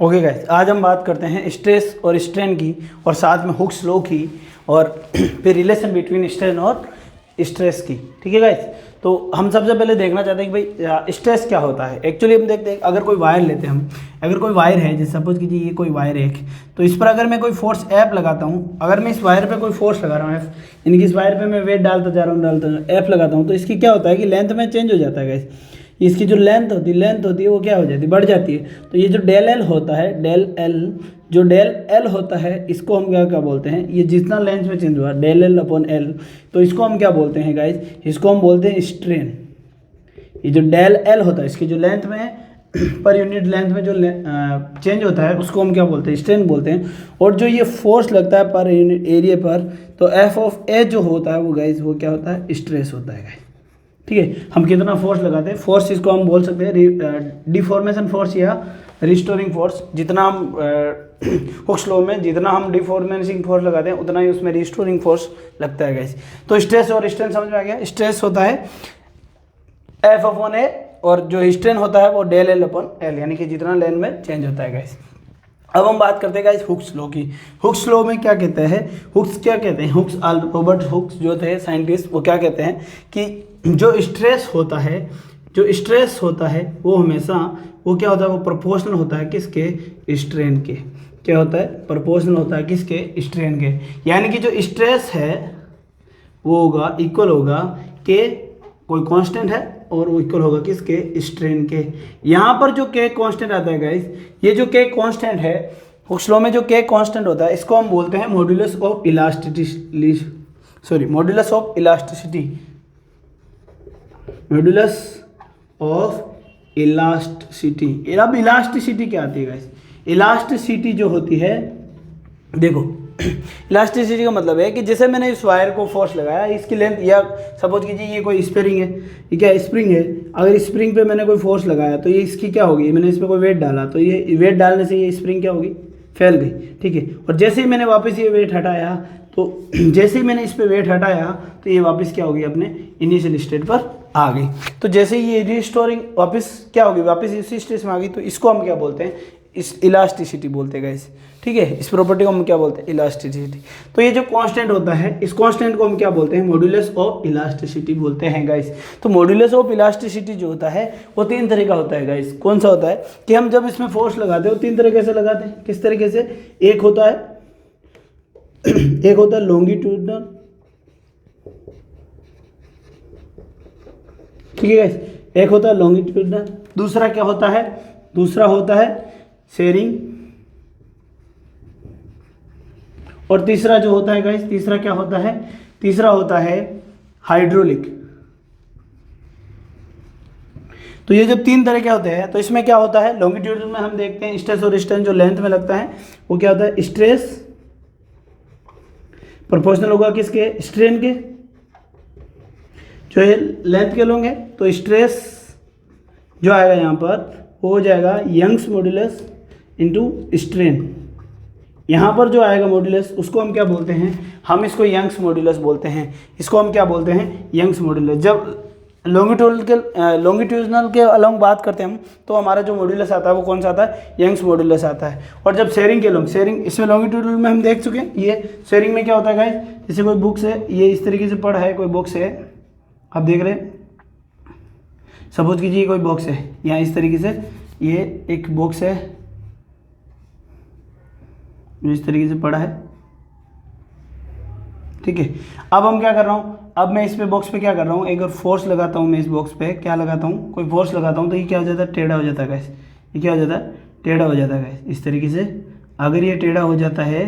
Okay guys, आज हम बात करते हैं स्ट्रेस और स्ट्रेन की और साथ में हुक्स लॉ की और फिर रिलेशन बिटवीन स्ट्रेन और स्ट्रेस की। ठीक है गाइस, तो हम सबसे पहले देखना चाहते हैं कि भाई स्ट्रेस क्या होता है। एक्चुअली हम देखते हैं, अगर कोई वायर लेते हैं हम, अगर कोई वायर है, जैसे सपोज कीजिए ये कोई वायर है, तो इस पर अगर मैं कोई फोर्स एफ लगाता हूँ, अगर मैं इस वायर पे कोई फोर्स लगा रहा हूँ एफ, यानी कि इस वायर पे मैं वेट डालता जा रहा हूँ एफ लगाता हूँ, तो इसकी क्या होता है कि लेंथ में चेंज हो जाता है गाइस। इसकी जो लेंथ होती है वो क्या हो जाती है, बढ़ जाती है। तो ये जो डेल एल होता है, डेल एल होता है, इसको हम क्या क्या बोलते हैं, ये जितना लेंथ में चेंज हुआ डेल एल अपॉन एल, तो इसको हम क्या बोलते हैं गाइस, इसको हम बोलते हैं स्ट्रेन। ये जो डेल एल होता है, इसकी जो लेंथ में पर यूनिट लेंथ में जो चेंज होता है उसको हम क्या बोलते हैं, स्ट्रेन बोलते हैं। और जो ये फोर्स लगता है पर यूनिट एरिया पर, तो एफ ऑफ ए जो होता है वो गाइस वो क्या होता है, स्ट्रेस होता है गाइस। ठीक है, हम कितना फोर्स लगाते हैं, फोर्स इसको हम बोल सकते हैं डिफॉर्मेशन फोर्स या रिस्टोरिंग फोर्स। जितना हम हुक्स लॉ में जितना हम डिफॉर्मेशन फोर्स लगाते हैं उतना ही उसमें रिस्टोरिंग फोर्स लगता है गाइस। तो स्ट्रेस और स्ट्रेन समझ में आ गया। स्ट्रेस होता है एफ अपॉन ए और जो स्ट्रेन होता है वो डेल एल अपॉन एल, यानी कि जितना लेंथ में चेंज होता है गाइस। अब हम बात करते हैं गाइस हुक्स लॉ की। हुक्स लॉ में क्या कहते हैं, हुक्स क्या कहते हैं, हुक्स रॉबर्ट हुक्स जो थे साइंटिस्ट, वो क्या कहते हैं कि जो स्ट्रेस होता है वो हमेशा वो क्या होता है, वो प्रोपोर्शनल होता है किसके, स्ट्रेन के। क्या होता है, प्रोपोर्शनल होता है किसके, स्ट्रेन के। यानी कि जो स्ट्रेस है वो होगा इक्वल होगा के, कोई कांस्टेंट है और वो इक्वल होगा किसके, स्ट्रेन के। यहाँ पर जो के कांस्टेंट आता है गाइस, ये जो के कांस्टेंट है हुक्स लॉ में, जो के कांस्टेंट होता है इसको हम बोलते हैं modulus of elasticity. Modulus of elasticity. अब इलास्टिसिटी क्या आती है गाइस, इलास्टिसिटी जो होती है, देखो इलास्टिसिटी का मतलब है कि जैसे मैंने इस वायर को फोर्स लगाया, इसकी लेंथ, या सपोज कीजिए ये कोई स्प्रिंग है, ये क्या स्प्रिंग है, अगर इस स्प्रिंग पे मैंने कोई फोर्स लगाया तो ये इसकी क्या होगी, मैंने इस पर कोई वेट डाला तो ये वेट डालने से ये स्प्रिंग क्या होगी, फैल गई। ठीक है, और जैसे ही मैंने वापस ये वेट हटाया, तो जैसे ही मैंने इस पर वेट हटाया तो ये वापस क्या होगी, अपने इनिशियल स्टेट पर आ गई। तो जैसे ही ये रिस्टोरिंग वापस क्या होगी, वापस इसी स्टेज में आ गई, तो इसको हम क्या बोलते हैं, इस इलास्टिसिटी बोलते हैं गाइस। ठीक है, इस प्रॉपर्टी को हम क्या बोलते हैं, इलास्टिसिटी। तो ये जो कांस्टेंट होता है, इस कांस्टेंट को हम क्या बोलते हैं, मॉड्यूलस ऑफ इलास्टिसिटी बोलते हैं गाइस। तो मॉड्यूलस ऑफ इलास्टिसिटी जो होता है वो तीन तरह का होता है गाइस। कौन सा होता है कि हम जब इसमें फोर्स लगाते हैं वो तीन तरीके से लगाते हैं। किस तरीके से, एक होता है लॉन्गिट्यूडनल, ठीक है गाइस, एक होता है लॉन्गिट्यूडनल, दूसरा क्या होता है, दूसरा होता है शेयरिंग, और तीसरा जो होता है गाइस, तीसरा क्या होता है, तीसरा होता है हाइड्रोलिक। तो ये जब तीन तरह के होते हैं, तो इसमें क्या होता है, लॉन्गिट्यूडनल में हम देखते हैं स्ट्रेस और स्ट्रेन जो लेंथ में लगता है वो क्या होता है, स्ट्रेस प्रोपोर्शनल होगा किसके, स्ट्रेन के। जो है लेंथ के लोग हैं तो स्ट्रेस जो आएगा यहाँ पर वो हो जाएगा यंग्स मॉड्यूलस इनटू स्ट्रेन। यहाँ पर जो आएगा मॉड्यूलस उसको हम क्या बोलते हैं, हम इसको यंग्स मॉड्यूलस बोलते हैं। इसको हम क्या बोलते हैं, यंग्स मॉड्यूलस। जब लॉन्गिट्यूडनल के अलॉन्ग बात करते हैं हम, तो हमारा जो मॉड्यूलस आता है वो कौन सा आता है, यंग्स मॉड्यूलस आता है। और जब शेयरिंग के लॉन्ग, शेयरिंग इसमें लॉन्गिट्यूडनल में हम देख चुके हैं, ये शेयरिंग में क्या होता है गाइस, जैसे कोई बुक्स है, ये इस तरीके से पड़ा है, कोई बॉक्स है, आप देख रहे हैं, सपोज कीजिए कोई बॉक्स है, यहाँ इस तरीके से ये एक बॉक्स है जो इस तरीके से पड़ा है। ठीक है, अब हम क्या कर रहा हूँ, अब मैं इस पे बॉक्स पे क्या कर रहा हूँ, एक और फोर्स लगाता हूँ, मैं इस बॉक्स पे क्या लगाता हूँ, कोई फोर्स लगाता हूँ, तो ये क्या हो जाता है, टेढ़ा हो जाता है गैस। ये क्या हो जाता है, टेढ़ा हो जाता है गैस। इस तरीके से अगर ये टेढ़ा हो जाता है,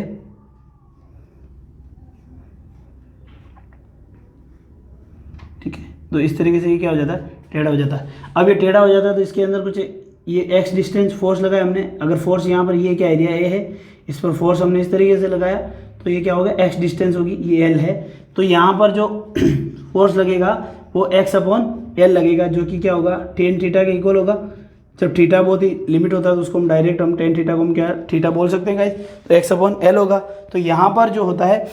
ठीक है, तो इस तरीके से ये क्या हो जाता है, टेढ़ा हो जाता है। अब ये टेढ़ा हो जाता है तो इसके अंदर कुछ ये एक्स डिस्टेंस फोर्स लगाया हमने। अगर फोर्स यहाँ पर, ये क्या एरिया ए है, इस पर फोर्स हमने इस तरीके से लगाया, तो ये क्या होगा, एक्स डिस्टेंस होगी, ये एल है। तो यहाँ पर जो फोर्स लगेगा वो एक्स अपॉन एल लगेगा, जो कि क्या होगा, टेन थीटा के इक्वल होगा। जब थीटा बहुत ही लिमिट होता है तो उसको हम डायरेक्ट हम टेन थीटा को हम क्या थीटा बोल सकते हैं गाइस, तो एक्स अपॉन एल होगा। तो यहाँ पर जो होता है,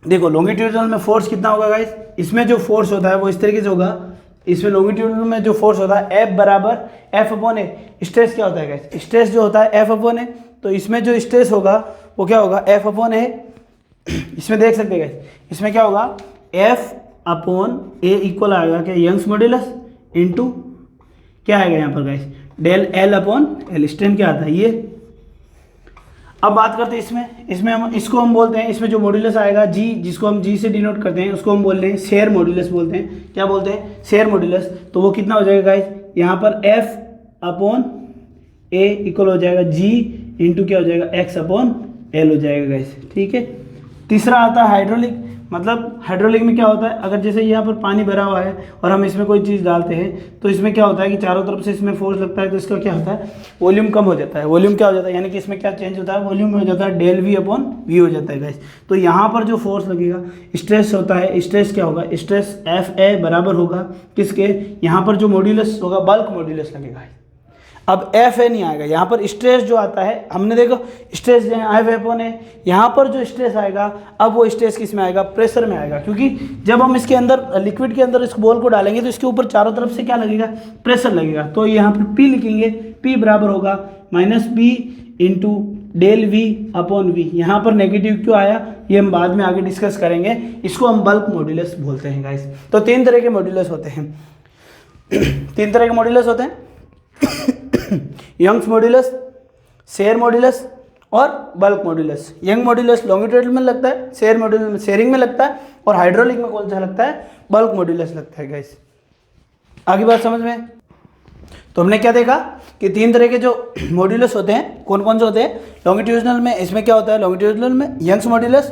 देखो लॉन्गिट्यूडनल में फोर्स कितना होगा गाइस, इसमें जो फोर्स होता है वो इस तरीके से होगा, इसमें लॉन्गिट्यूडनल में जो फोर्स होता है F बराबर F अपॉन ए। स्ट्रेस क्या होता है गाइस, स्ट्रेस जो होता है F अपॉन ए, तो इसमें जो स्ट्रेस होगा वो क्या होगा F अपॉन ए। इसमें देख सकते हैं गाइस, इसमें क्या होगा F अपॉन ए इक्वल आएगा क्या यंग्स मॉड्यूलस इनटू क्या आएगा यहाँ पर guys del L upon L। Strain क्या आता है ये। अब बात करते हैं इसमें हम इसको हम बोलते हैं, इसमें जो मॉड्यूलस आएगा G, जिसको हम G से डिनोट करते हैं, उसको हम बोल रहे हैं शेयर मॉड्यूलस बोलते हैं। क्या बोलते हैं, शेयर मॉड्यूलस। तो वो कितना हो जाएगा गाइस, यहाँ पर F अपॉन A इक्वल हो जाएगा G इंटू क्या हो जाएगा X अपॉन L हो जाएगा गाइस, ठीक है। तीसरा आता है हाइड्रोलिक। मतलब हाइड्रोलिक में क्या होता है, अगर जैसे यहाँ पर पानी भरा हुआ है और हम इसमें कोई चीज़ डालते हैं तो इसमें क्या होता है कि चारों तरफ से इसमें फोर्स लगता है, तो इसका क्या होता है वॉल्यूम कम हो जाता है। वॉल्यूम क्या हो जाता है, यानी कि इसमें क्या चेंज होता है, वॉल्यूम हो जाता है डेल वी अपॉन वी हो जाता है गाइस। तो यहाँ पर जो फोर्स लगेगा स्ट्रेस होता है, स्ट्रेस क्या होगा, स्ट्रेस एफ ए बराबर होगा किसके, यहाँ पर जो मॉड्यूलस होगा बल्क मॉड्यूलस लगेगा। अब एफ ए नहीं आएगा, यहाँ पर स्ट्रेस जो आता है, हमने देखो स्ट्रेस जो है एफ अपॉन है, यहाँ पर जो स्ट्रेस आएगा अब वो स्ट्रेस किस में आएगा, प्रेशर में आएगा। क्योंकि जब हम इसके अंदर लिक्विड के अंदर इस बॉल को डालेंगे तो इसके ऊपर चारों तरफ से क्या लगेगा, प्रेशर लगेगा। तो यहाँ पर पी लिखेंगे, पी बराबर होगा minus b into del v upon v. यहाँ पर नेगेटिव क्यों आया ये हम बाद में आगे डिस्कस करेंगे। इसको हम बल्क मॉड्यूलस बोलते हैं गाइस। तो तीन तरह के मॉड्यूलस होते हैं, तीन तरह के मॉड्यूलस होते हैं यंग्स मॉड्यूलस, शेयर मॉड्यूलस और bulk modulus. Young modulus longitudinal में लगता है, शेयर मॉड्यूलस में शेयरिंग में लगता है, और हाइड्रोलिक में कौन सा लगता है, बल्क मॉड्यूलस लगता है गाइस। आगे बात समझ में। तो हमने क्या देखा कि तीन तरह के जो मॉड्यूलस होते हैं कौन कौन से होते हैं। लॉन्गिट्यूडनल में इसमें क्या होता है, लॉन्गिट्यूडनल में यंग्स मॉड्यूलस,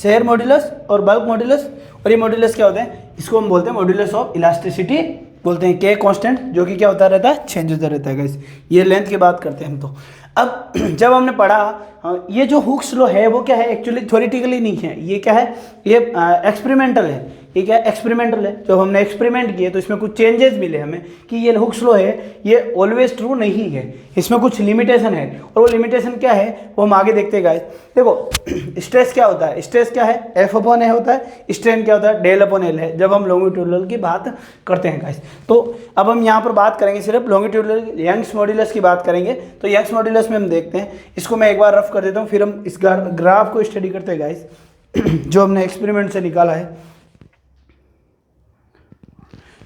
शेयर मॉड्यूलस और बल्क मॉड्यूलस। और ये मॉड्यूलस क्या होते हैं, इसको हम बोलते हैं मॉड्यूलस ऑफ इलास्टिसिटी बोलते हैं, के कांस्टेंट, जो कि क्या होता रहता है, चेंज होता रहता है गाइस। ये लेंथ की बात करते हैं हम। तो अब जब हमने पढ़ा ये जो हुक्स लॉ है वो क्या है, एक्चुअली थ्योरेटिकली नहीं है, ये क्या है, ये एक्सपेरिमेंटल है। ये क्या है, एक्सपेरिमेंटल है। जब हमने एक्सपेरिमेंट किए तो इसमें कुछ चेंजेस मिले हमें कि ये हुक्स लॉ है ये ऑलवेज ट्रू नहीं है, इसमें कुछ लिमिटेशन है। और वो लिमिटेशन क्या है वो हम आगे देखते हैं गाइस। देखो स्ट्रेस क्या होता है, स्ट्रेस क्या है, एफ अपॉन ए होता है, स्ट्रेन क्या होता है, डेल अपॉन एल है, जब हम लॉन्गिट्यूडनल की बात करते हैं गाइस। तो अब हम यहाँ पर बात करेंगे सिर्फ लॉन्गिट्यूडनल यंग्स मॉड्यूलस की बात करेंगे। तो यंग्स मॉड्यूलस में हम देखते हैं, इसको मैं एक बार रफ कर देता हूँ, फिर हम इस ग्राफ को स्टडी करते हैं गाइस जो हमने एक्सपेरिमेंट से निकाला है।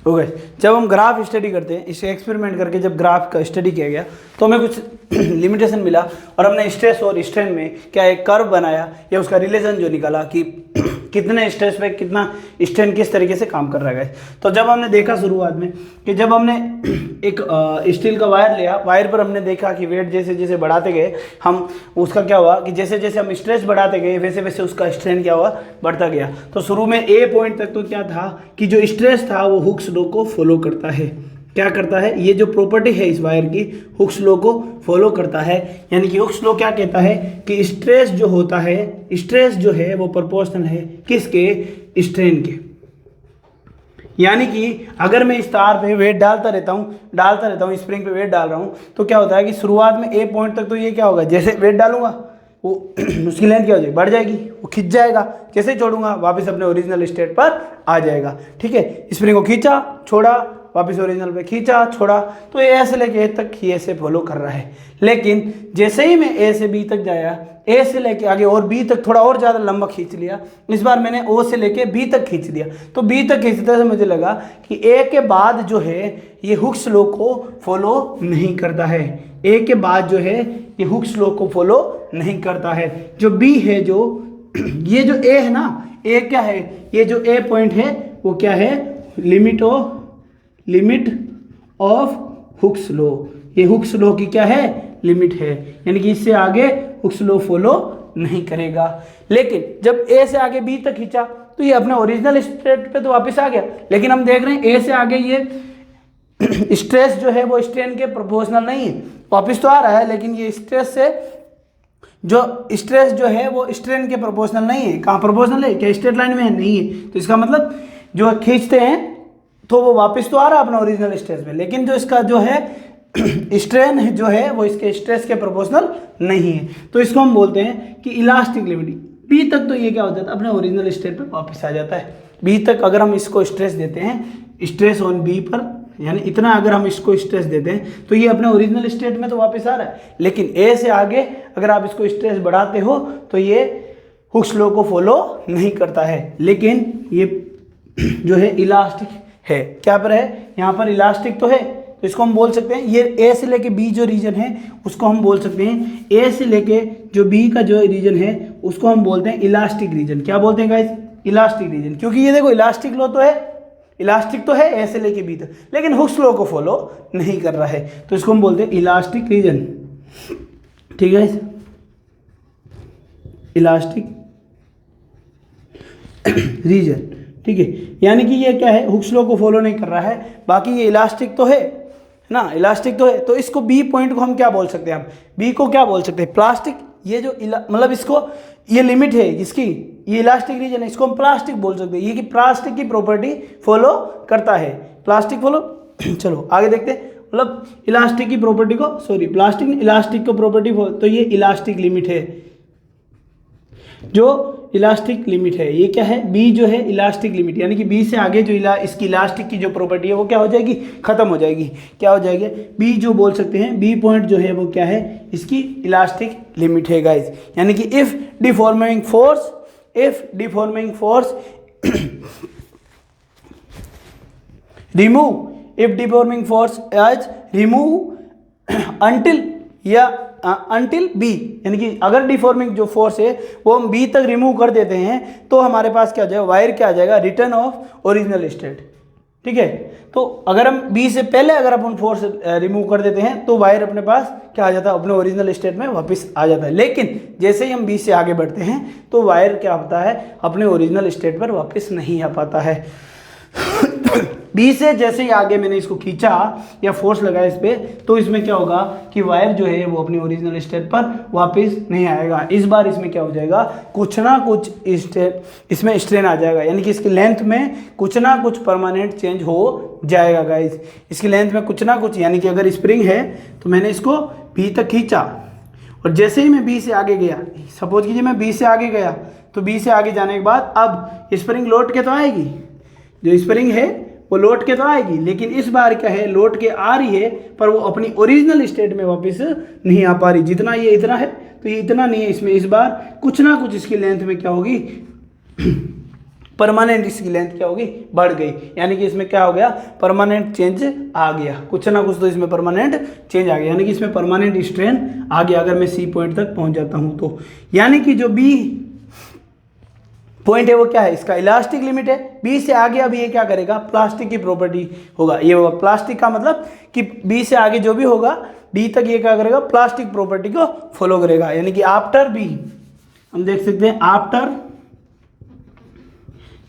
ओके, जब हम ग्राफ स्टडी करते हैं, इसे एक्सपेरिमेंट करके जब ग्राफ का स्टडी किया गया तो हमें कुछ लिमिटेशन मिला, और हमने स्ट्रेस और स्ट्रेन में क्या एक कर्व बनाया या उसका रिलेशन जो निकाला कि कितने स्ट्रेस पे कितना स्ट्रेन किस तरीके से काम कर रहा है। तो जब हमने देखा शुरुआत में कि जब हमने एक स्टील का वायर लिया, वायर पर हमने देखा कि वेट जैसे जैसे बढ़ाते गए हम, उसका क्या हुआ कि जैसे जैसे हम स्ट्रेस बढ़ाते गए वैसे वैसे उसका स्ट्रेन क्या हुआ, बढ़ता गया। तो शुरू में ए पॉइंट तक तो क्या था कि जो स्ट्रेस था वो हुक्स लॉ को फॉलो करता है। क्या करता है, ये जो प्रॉपर्टी है इस वायर की हुक्स लॉ को फॉलो करता है। यानी कि हुक्स लॉ क्या कहता है कि स्ट्रेस जो होता है, स्ट्रेस जो है वो प्रोपोर्शनल है किसके, स्ट्रेन के। यानी कि अगर मैं इस तार पे वेट डालता रहता हूँ स्प्रिंग पे वेट डाल रहा हूँ, तो क्या होता है कि शुरुआत में ए पॉइंट तक तो ये क्या होगा, जैसे वेट डालूंगा वो उसकी लेंथ क्या हो जाएगी, बढ़ जाएगी, वो खिंच जाएगा। जैसे छोड़ूंगा वापस अपने ओरिजिनल स्टेट पर आ जाएगा। ठीक है, स्प्रिंग को खींचा छोड़ा, वापस ओरिजिनल पे खींचा छोड़ा, तो ये ऐसे लेके ए तक ही ऐसे फॉलो कर रहा है। लेकिन जैसे ही मैं ए से बी तक जाया, ए से लेके आगे और बी तक थोड़ा और ज़्यादा लंबा खींच लिया, इस बार मैंने ओ से लेके बी तक खींच दिया। तो बी तक खींचते से मुझे लगा कि ए के बाद जो है ये हुक्स लॉ को फॉलो नहीं करता है। ए के बाद जो है ये हुक्स लॉ को फॉलो नहीं करता है। जो बी है, जो ये जो ए है ना, ए क्या है, ये जो ए पॉइंट है वो क्या है, लिमिट ऑफ हुक्स लॉ। ये हुक्स लॉ की क्या है, लिमिट है, यानी कि इससे आगे हुक्स लॉ फॉलो नहीं करेगा। लेकिन जब ए से आगे बी तक खींचा तो ये अपने ओरिजिनल स्टेट पे तो वापस आ गया। लेकिन हम देख रहे हैं ए से आगे ये स्ट्रेस जो है वो स्ट्रेन के प्रोपोर्शनल नहीं है, वापस तो आ रहा है, लेकिन ये स्ट्रेस जो है वो स्ट्रेन के प्रोपोर्शनल नहीं है। कहाँ प्रोपोर्शनल है, क्या स्ट्रेट लाइन में है, नहीं है। तो इसका मतलब जो खींचते हैं तो वो वापस तो आ रहा है अपना ओरिजिनल स्ट्रेस में, लेकिन जो इसका जो है स्ट्रेन जो है वो इसके स्ट्रेस के प्रोपोर्शनल नहीं है। तो इसको हम बोलते हैं कि इलास्टिक लिमिट। बी तक तो ये क्या हो जाता है, अपने ओरिजिनल स्टेट पे वापस आ जाता है। बी तक अगर हम इसको स्ट्रेस देते हैं, स्ट्रेस ऑन बी पर, यानी इतना अगर हम इसको स्ट्रेस देते हैं तो ये अपने ओरिजिनल स्टेट में तो वापस आ रहा है, लेकिन ए से आगे अगर आप इसको स्ट्रेस बढ़ाते हो तो ये हुक्स लॉ को फॉलो नहीं करता है। लेकिन ये जो है इलास्टिक है, क्या पर है, यहाँ पर इलास्टिक तो है, तो इसको हम बोल सकते हैं ये ए से लेके बी जो रीजन है उसको हम बोल सकते हैं, ए से लेके जो बी का जो रीजन है उसको हम बोलते हैं इलास्टिक रीजन। क्या बोलते हैं गाइस, इलास्टिक रीजन, क्योंकि ये देखो इलास्टिक लॉ तो है, इलास्टिक तो है ए से लेके बी तक, लेकिन हुक्स लॉ को फॉलो नहीं कर रहा है, तो इसको हम बोलते हैं इलास्टिक रीजन। ठीक है, इलास्टिक रीजन, ठीक है, यानी कि ये क्या है, हुक्स लॉ को फॉलो नहीं कर रहा है, बाकी ये इलास्टिक तो है ना, इलास्टिक तो है, तो इसको बी पॉइंट को हम क्या बोल सकते हैं, हम बी को क्या बोल सकते हैं, प्लास्टिक। ये जो मतलब इसको ये लिमिट है इसकी, ये इलास्टिक रीजन है, इसको हम प्लास्टिक बोल सकते हैं, ये कि प्लास्टिक की प्रॉपर्टी फॉलो करता है, प्लास्टिक फॉलो। चलो आगे देखते हैं, मतलब इलास्टिक की प्रॉपर्टी को, सॉरी प्लास्टिक इलास्टिक को प्रॉपर्टी, तो ये इलास्टिक लिमिट है, जो इलास्टिक लिमिट है, ये क्या है, बी जो है इलास्टिक लिमिट, यानी कि बी से आगे जो इसकी इलास्टिक की जो प्रॉपर्टी है वो क्या हो जाएगी, खत्म हो जाएगी, क्या हो जाएगी, बी जो बोल सकते हैं, बी पॉइंट जो है वो क्या है, इसकी इलास्टिक लिमिट है गाइस। यानी कि if deforming force as remove until b, यानी कि अगर डिफॉर्मिंग जो फोर्स है वो हम बी तक रिमूव कर देते हैं तो हमारे पास क्या हो जाएगा, वायर क्या आ जाएगा, रिटर्न ऑफ ओरिजिनल स्टेट। ठीक है, तो अगर हम बी से पहले अगर अपन फोर्स रिमूव कर देते हैं तो वायर अपने पास क्या आ जाता है, अपने ओरिजिनल स्टेट में वापस आ जाता है, लेकिन जैसे ही हम बी से आगे बढ़ते हैं तो वायर क्या होता है, अपने ओरिजिनल स्टेट पर वापस नहीं आ पाता है। बी से जैसे ही आगे मैंने इसको खींचा या फोर्स लगाया इस पे, तो इसमें क्या होगा कि वायर जो है वो अपनी ओरिजिनल स्टेट पर वापस नहीं आएगा, इस बार इसमें क्या हो जाएगा, कुछ ना कुछ इसमें स्ट्रेन आ जाएगा, यानी कि इसकी लेंथ में कुछ ना कुछ परमानेंट चेंज हो जाएगा गाइस, इसकी लेंथ में कुछ ना कुछ, यानी कि अगर स्प्रिंग है तो मैंने इसको बी तक खींचा और जैसे ही मैं बी से आगे गया, सपोज कीजिए मैं बी से आगे गया, तो बी से आगे जाने के बाद अब स्प्रिंग लौट के तो आएगी, जो स्प्रिंग है वो लौट के तो आएगी, लेकिन इस बार क्या है, लौट के आ रही है पर वो अपनी ओरिजिनल स्टेट में वापस नहीं आ पा रही, जितना ये इतना है तो ये इतना नहीं है, इसमें इस बार कुछ ना कुछ इसकी लेंथ में क्या होगी, परमानेंट इसकी लेंथ क्या होगी, बढ़ गई, यानी कि इसमें क्या हो गया, परमानेंट चेंज आ गया, कुछ ना कुछ तो इसमें परमानेंट चेंज आ गया, यानी कि इसमें परमानेंट स्ट्रेन आ गया अगर मैं सी पॉइंट तक पहुंच जाता हूं तो। यानी कि जो बी पॉइंट है वो क्या है, इसका इलास्टिक लिमिट है, बी से आगे अब ये क्या करेगा, प्लास्टिक की प्रॉपर्टी होगा, ये होगा प्लास्टिक का मतलब कि बी से आगे जो भी होगा डी तक ये क्या करेगा, प्लास्टिक प्रॉपर्टी को फॉलो करेगा, यानी कि आफ्टर बी हम देख सकते हैं, आफ्टर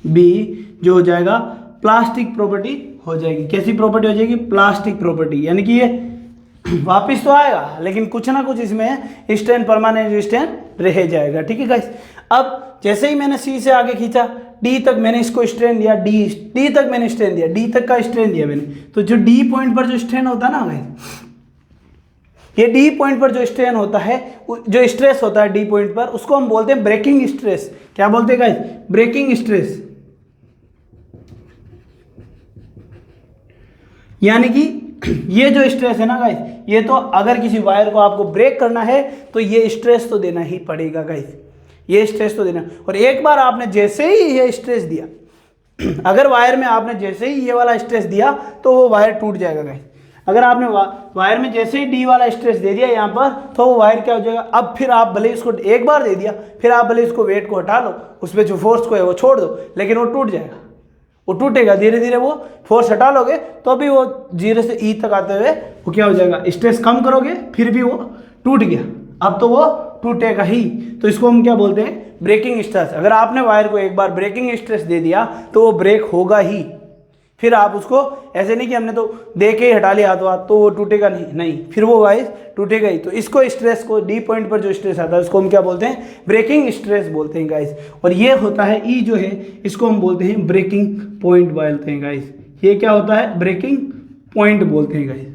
बी जो हो जाएगा प्लास्टिक प्रॉपर्टी हो जाएगी, कैसी प्रॉपर्टी हो जाएगी, प्लास्टिक प्रॉपर्टी, यानी कि ये वापिस तो आएगा लेकिन कुछ ना कुछ इसमें स्ट्रेन, परमानेंट स्ट्रेन रह जाएगा। ठीक है गाइस, अब जैसे ही मैंने सी से आगे खींचा, डी तक मैंने इसको स्ट्रेन दिया, डी तक मैंने स्ट्रेन दिया, डी तक का स्ट्रेन दिया मैंने, तो जो डी पॉइंट पर जो स्ट्रेन होता है ना गाइस, ये डी पॉइंट पर जो स्ट्रेन होता है, जो स्ट्रेस होता है डी पॉइंट पर, उसको हम बोलते हैं ब्रेकिंग स्ट्रेस। क्या बोलते हैं गाइस, ब्रेकिंग स्ट्रेस, यानी कि ये जो स्ट्रेस है ना गाइस, ये तो अगर किसी वायर को आपको ब्रेक करना है तो ये स्ट्रेस तो देना ही पड़ेगा गाइस, ये स्ट्रेस तो देना, और एक बार आपने जैसे ही ये स्ट्रेस दिया, अगर वायर में आपने जैसे ही ये वाला स्ट्रेस दिया तो वो वायर टूट जाएगा गाइस। अगर आपने वायर में जैसे ही डी वाला स्ट्रेस दे दिया यहाँ पर, तो वो वायर क्या हो जाएगा, अब फिर आप भले इसको एक बार दे दिया, फिर आप भले इसको वेट को हटा लो, उस पर जो फोर्स को है वो छोड़ दो, लेकिन वो टूट जाएगा, वो टूटेगा, धीरे धीरे वो फोर्स हटा लोगे तो भी वो 0 से ई तक आते हुए वो क्या हो जाएगा, स्ट्रेस कम करोगे फिर भी वो टूट गया, अब तो वो टूटेगा ही, तो इसको हम क्या बोलते हैं, ब्रेकिंग स्ट्रेस। अगर आपने वायर को एक बार ब्रेकिंग स्ट्रेस दे दिया तो वो ब्रेक होगा ही, फिर आप उसको ऐसे नहीं कि हमने तो दे के ही हटा लिया तो वो टूटेगा नहीं, फिर वो वायर टूटेगा ही। तो इसको स्ट्रेस को, डी पॉइंट पर जो स्ट्रेस आता है उसको हम क्या बोलते हैं, ब्रेकिंग स्ट्रेस बोलते हैं गाइस। और ये होता है ई जो है, इसको हम बोलते हैं ब्रेकिंग पॉइंट बोलते हैं गाइस, ये क्या होता है, ब्रेकिंग पॉइंट बोलते हैं गाइस।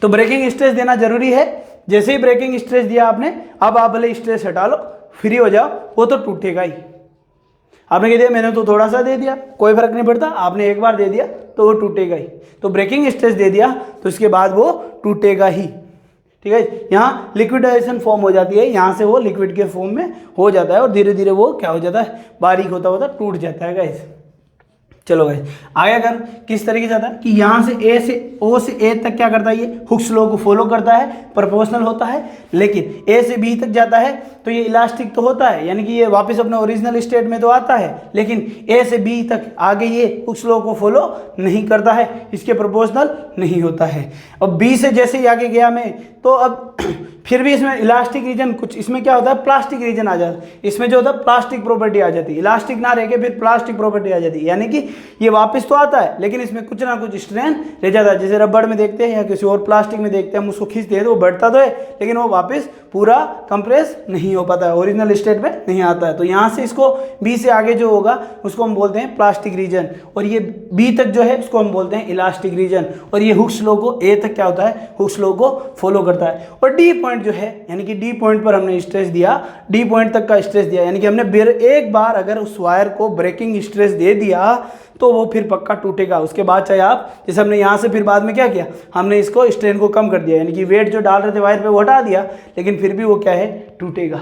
तो ब्रेकिंग स्ट्रेस देना जरूरी है, जैसे ही ब्रेकिंग स्ट्रेस दिया आपने, अब आप भले स्ट्रेस हटा लो, फ्री हो जाओ, वो तो टूटेगा ही। आपने कह दिया मैंने तो थोड़ा सा दे दिया, कोई फर्क नहीं पड़ता, आपने एक बार दे दिया तो वो टूटेगा ही। तो ब्रेकिंग स्ट्रेस दे दिया तो इसके बाद वो टूटेगा ही। ठीक है, यहाँ लिक्विडाइजेशन फॉर्म हो जाती है, यहाँ से वो लिक्विड के फॉर्म में हो जाता है और धीरे धीरे वो क्या हो जाता है, बारीक होता होता टूट जाता है गाइस। चलो गाइस आगे अगर किस तरीके से आता है कि यहाँ से ए से ओ से ए तक क्या करता है, ये हुक्स लॉ को फॉलो करता है, प्रोपोर्शनल होता है। लेकिन ए से बी तक जाता है तो ये इलास्टिक तो होता है, यानी कि ये वापस अपने ओरिजिनल स्टेट में तो आता है, लेकिन ए से बी तक आगे ये हुक्स लॉ को फॉलो नहीं करता है, इसके प्रोपोर्शनल नहीं होता है। अब बी से जैसे ही आगे गया मैं तो अब फिर भी इसमें इलास्टिक रीजन कुछ, इसमें क्या होता है प्लास्टिक रीजन आ जाता है, इसमें जो होता है प्लास्टिक प्रॉपर्टी आ जाती है, इलास्टिक ना रह के फिर प्लास्टिक प्रॉपर्टी आ जाती है, यानी कि ये वापस तो आता है लेकिन इसमें कुछ ना कुछ स्ट्रेन रह जाता है। जैसे रबड़ में देखते हैं या किसी और प्लास्टिक में देखते हैं, हम उसको खींचते हैं तो वो बढ़ता तो है लेकिन वो वापस पूरा कंप्रेस नहीं हो पाता है, ओरिजिनल स्टेट में नहीं आता है। तो यहाँ से इसको बी से आगे जो होगा उसको हम बोलते हैं प्लास्टिक रीजन, और ये बी तक जो है उसको हम बोलते हैं इलास्टिक रीजन, और ये हुक्स लॉ को ए तक क्या होता है, हुक्स लॉ को फॉलो करता है। और डी पॉइंट जो है यानी कि डी पॉइंट पर हमने स्ट्रेस दिया, डी पॉइंट तक का स्ट्रेस दिया, यानी कि हमने एक बार अगर उस वायर को ब्रेकिंग स्ट्रेस दे दिया तो वो फिर पक्का टूटेगा। उसके बाद चाहे आप, जैसे हमने यहाँ से फिर बाद में क्या किया, हमने इसको स्ट्रेन को कम कर दिया, यानी कि वेट जो डाल रहे थे वायर पे वो हटा दिया, लेकिन फिर भी वो क्या है, टूटेगा।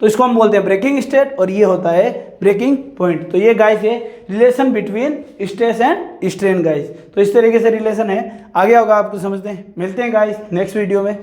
तो इसको हम बोलते हैं ब्रेकिंग स्टेट और ये होता है ब्रेकिंग पॉइंट। तो ये गाइस है relation between stress and strain guys. तो इस तरीके से रिलेशन है, आगे होगा आपको समझते हैं। मिलते हैं गाइस नेक्स्ट वीडियो में।